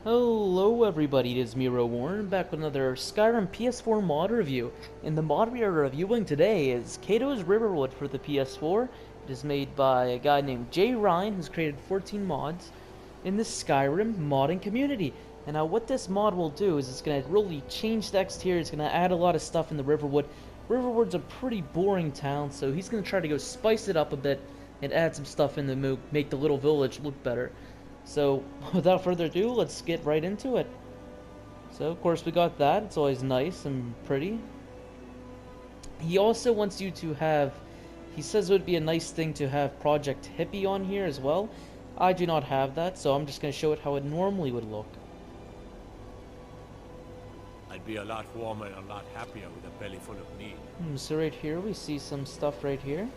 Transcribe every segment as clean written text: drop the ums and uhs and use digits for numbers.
Hello everybody, it is Miro Warren, back with another Skyrim PS4 mod review. And the mod we are reviewing today is Kato's Riverwood for the PS4. It is made by a guy named Jay Ryan, who's created 14 mods in the Skyrim modding community. And now what this mod will do is it's going to really change the exterior, it's going to add a lot of stuff in the Riverwood. Riverwood's a pretty boring town, so he's going to try to go spice it up a bit and add some stuff in to make the little village look better. So, without further ado, let's get right into it. So, of course, we got that. It's always nice and pretty. He also wants you to have... He says it would be a nice thing to have Project Hippie on here as well. I do not have that, so I'm just going to show it how it normally would look. I'd be a lot warmer and a lot happier with a belly full of meat. So right here, we see some stuff right here.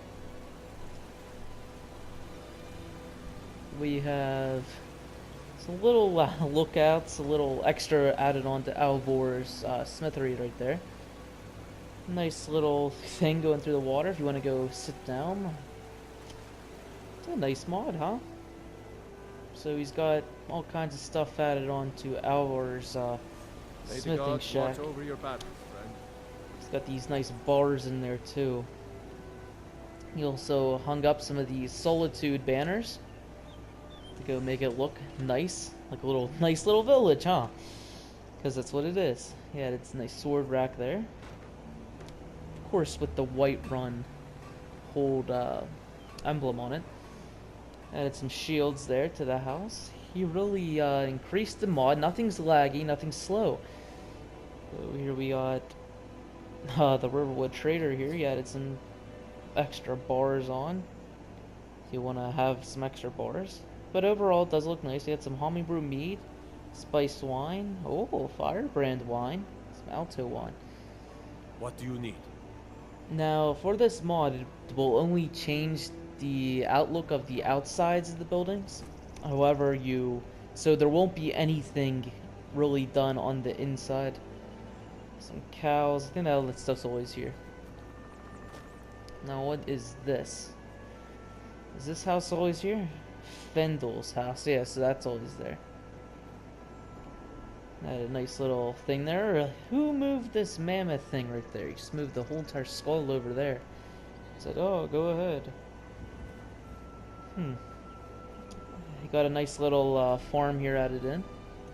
We have some little lookouts, a little extra added on to Alvor's smithery right there. Nice little thing going through the water if you want to go sit down. It's a nice mod, huh? So he's got all kinds of stuff added on to Alvor's smithing shack. Watch over your battles, friend. He's got these nice bars in there too. He also hung up some of these Solitude Banners to go make it look nice, like a nice little village, huh? Because that's what it is. Yeah, it's a nice sword rack there. Of course, with the Whiterun hold emblem on it. Added some shields there to the house. He really increased the mod. Nothing's laggy, nothing's slow. So here we got the Riverwood Trader here. He added some extra bars on. If you want to have some extra bars. But overall, it does look nice. We had some homebrew mead, spiced wine, firebrand wine, some alto wine. What do you need? Now, for this mod, it will only change the outlook of the outsides of the buildings. However, so there won't be anything really done on the inside. Some cows. I think that stuff's always here. Now, what is this? Is this house always here? Fendel's house, yeah, so that's always there. Had a nice little thing there. Who moved this mammoth thing right there? He just moved the whole entire skull over there. Said, oh, go ahead. He got a nice little farm here added in.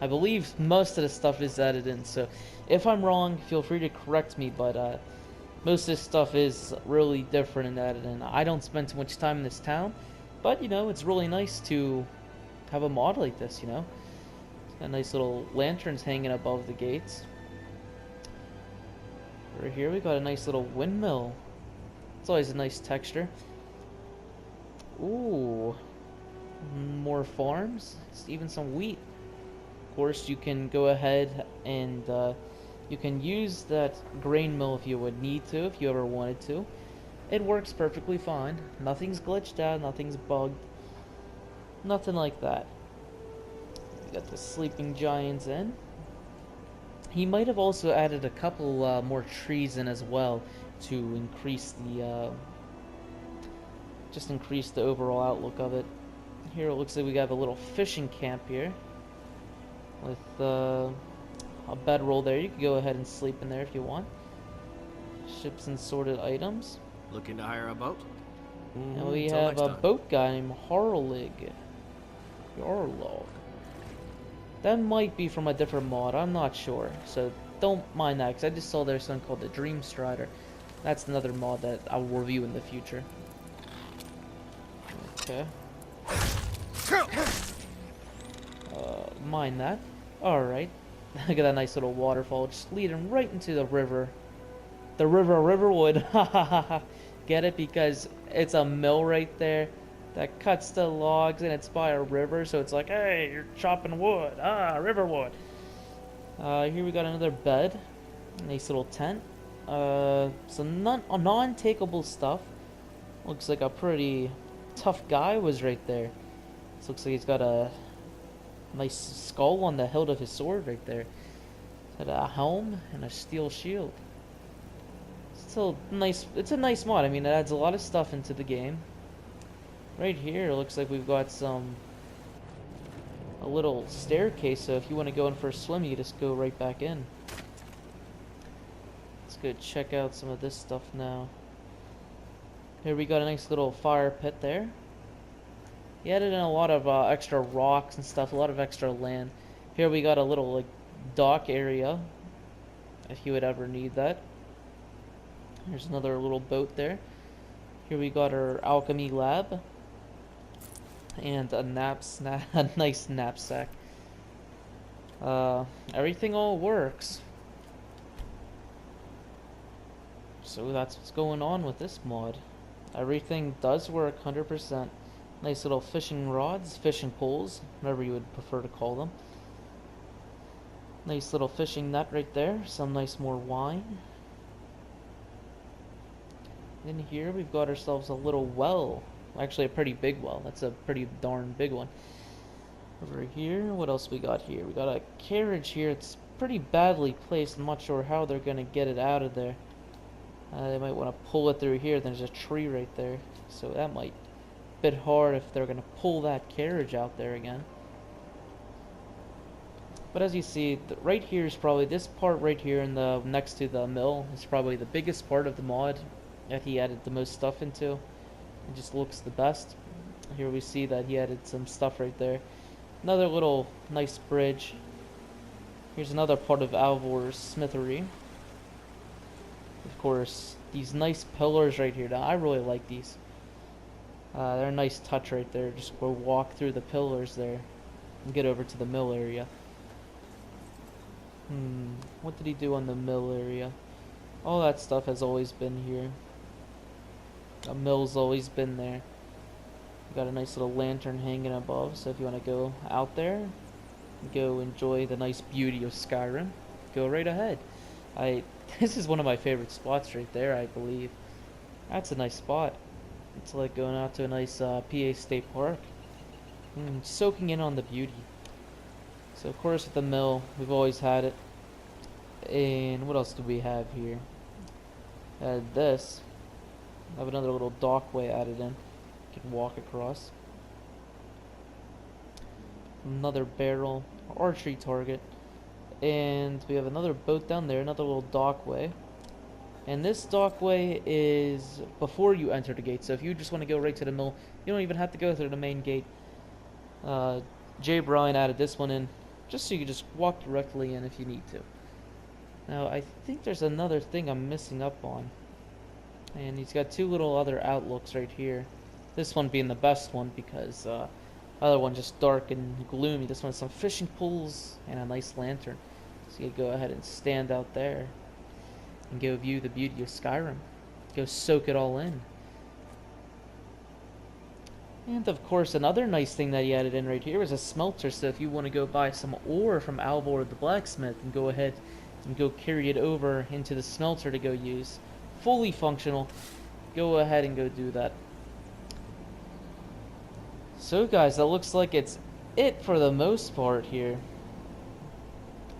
I believe most of the stuff is added in, so if I'm wrong, feel free to correct me, but most of this stuff is really different and added in. I don't spend too much time in this town, but, you know, it's really nice to have a mod like this, you know. Got nice little lanterns hanging above the gates. Right here we got a nice little windmill. It's always a nice texture. Ooh. More farms. Even some wheat. Of course, you can go ahead and you can use that grain mill if you would need to, if you ever wanted to. It works perfectly fine. Nothing's glitched out, nothing's bugged. Nothing like that. We got the sleeping giants in. He might have also added a couple more trees in as well to increase the just increase the overall outlook of it. Here it looks like we have a little fishing camp here with a bedroll there. You can go ahead and sleep in there if you want. Ships and sorted items. Looking to hire a boat? And we have a boat guy named Harlig. Yarlog. That might be from a different mod, I'm not sure. So don't mind that, because I just saw there's something called the Dream Strider. That's another mod that I will review in the future. Okay. Mind that. Alright. Look at that nice little waterfall, just leading right into the river. The Riverwood. Get it? Because it's a mill right there that cuts the logs and it's by a river, so it's like, hey, you're chopping wood. Ah, Riverwood. Here we got another bed. Nice little tent. Some non-takeable stuff. Looks like a pretty tough guy was right there. This looks like he's got a nice skull on the hilt of his sword right there. Got a helm and a steel shield. Still nice. It's a nice mod. I mean, it adds a lot of stuff into the game. Right here, it looks like we've got a a little staircase, so if you want to go in for a swim, you just go right back in. Let's go check out some of this stuff now. Here we got a nice little fire pit there. He added in a lot of extra rocks and stuff, a lot of extra land. Here we got a little like dock area, if you would ever need that. There's another little boat there. Here we got our alchemy lab. And a a nice knapsack. Everything all works. So that's what's going on with this mod. Everything does work 100%. Nice little fishing rods, fishing poles, whatever you would prefer to call them. Nice little fishing net right there. Some nice more wine. In here we've got ourselves a little well. Actually a pretty big well. That's a pretty darn big one. Over here, what else we got here? We got a carriage here. It's pretty badly placed. I'm not sure how they're going to get it out of there. They might want to pull it through here. There's a tree right there. So that might be a bit hard if they're going to pull that carriage out there again. But as you see, right here is probably this part right here in the next to the mill is probably the biggest part of the mod that he added the most stuff into. It just looks the best. Here we see that he added some stuff right there. Another little nice bridge. Here's another part of Alvor's smithery. Of course, these nice pillars right here. Now, I really like these. They're a nice touch right there. Just go walk through the pillars there and get over to the mill area. What did he do on the mill area? All that stuff has always been here. The mill's always been there. Got a nice little lantern hanging above, so if you want to go out there, go enjoy the nice beauty of Skyrim, go right ahead. This is one of my favorite spots right there, I believe. That's a nice spot. It's like going out to a nice PA State Park. Soaking in on the beauty. So of course at the mill, we've always had it. And what else do we have here? This. I have another little dockway added in. You can walk across. Another barrel, archery target. And we have another boat down there, another little dockway. And this dockway is before you enter the gate. So if you just want to go right to the mill, you don't even have to go through the main gate. Jay Bryan added this one in, just so you can just walk directly in if you need to. Now, I think there's another thing I'm missing up on. And he's got two little other outlooks right here. This one being the best one because other one just dark and gloomy. This one has some fishing poles and a nice lantern. So you can go ahead and stand out there and go view the beauty of Skyrim. Go soak it all in. And of course, another nice thing that he added in right here is a smelter. So if you want to go buy some ore from Alvor the blacksmith and go ahead and go carry it over into the smelter to go use, fully functional, go ahead and go do that. So guys, that looks like it's it for the most part here.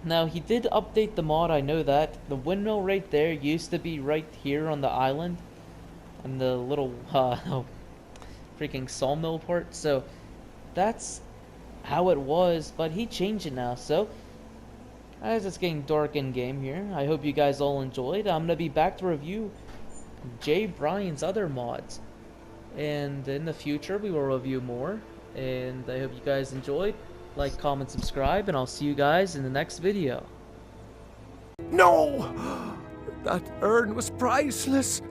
Now he did update the mod, I know that. The windmill right there used to be right here on the island. And the little freaking sawmill part. So that's how it was, but he changed it now. So as it's getting dark in game here, I hope you guys all enjoyed. I'm gonna be back to review Jay Bryan's other mods, and in the future we will review more. And I hope you guys enjoyed. Like, comment, subscribe, and I'll see you guys in the next video. No! That urn was priceless!